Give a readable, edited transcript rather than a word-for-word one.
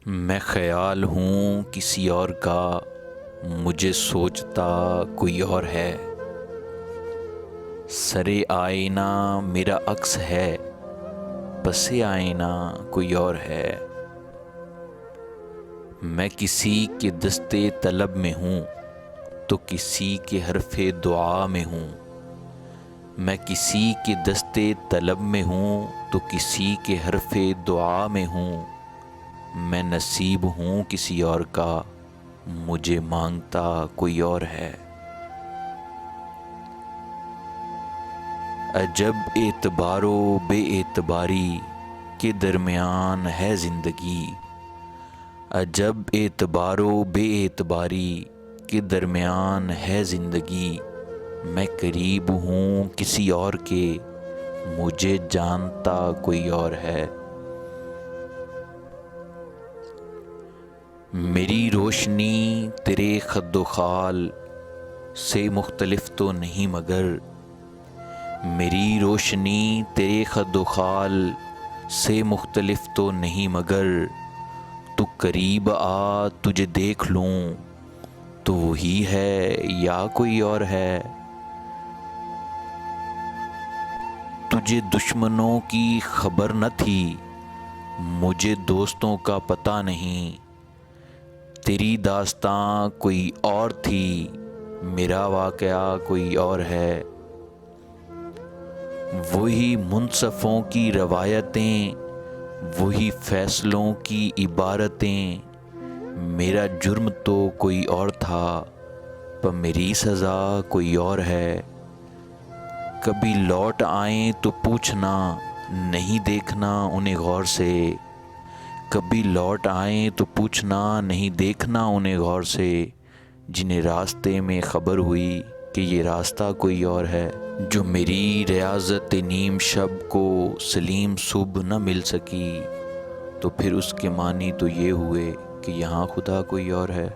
میں خیال ہوں کسی اور کا، مجھے سوچتا کوئی اور ہے۔ سرے آئینہ میرا عکس ہے، پسِ آئینہ کوئی اور ہے۔ میں کسی کے دستے طلب میں ہوں تو کسی کے حرف دعا میں ہوں۔ میں کسی کے دستے طلب میں ہوں تو کسی کے حرف دعا میں ہوں۔ میں نصیب ہوں کسی اور کا، مجھے مانگتا کوئی اور ہے۔ عجب اعتبار و بے اعتباری کے درمیان ہے زندگی۔ عجب اعتبار و بے اعتباری کے درمیان ہے زندگی۔ میں قریب ہوں کسی اور کے، مجھے جانتا کوئی اور ہے۔ میری روشنی تیرے خد و خال سے مختلف تو نہیں مگر، میری روشنی تیرے خد و خال سے مختلف تو نہیں مگر، تو قریب آ تجھے دیکھ لوں تو وہی ہے یا کوئی اور ہے۔ تجھے دشمنوں کی خبر نہ تھی، مجھے دوستوں کا پتہ نہیں۔ تیری داستاں کوئی اور تھی، میرا واقعہ کوئی اور ہے۔ وہی منصفوں کی روایتیں، وہی فیصلوں کی عبارتیں، میرا جرم تو کوئی اور تھا پر میری سزا کوئی اور ہے۔ کبھی لوٹ آئیں تو پوچھنا، نہیں دیکھنا انہیں غور سے۔ کبھی لوٹ آئیں تو پوچھنا، نہیں دیکھنا انہیں غور سے، جنہیں راستے میں خبر ہوئی کہ یہ راستہ کوئی اور ہے۔ جو میری ریاضت نیم شب کو سلیم صبح نہ مل سکی، تو پھر اس کے معنی تو یہ ہوئے کہ یہاں خدا کوئی اور ہے۔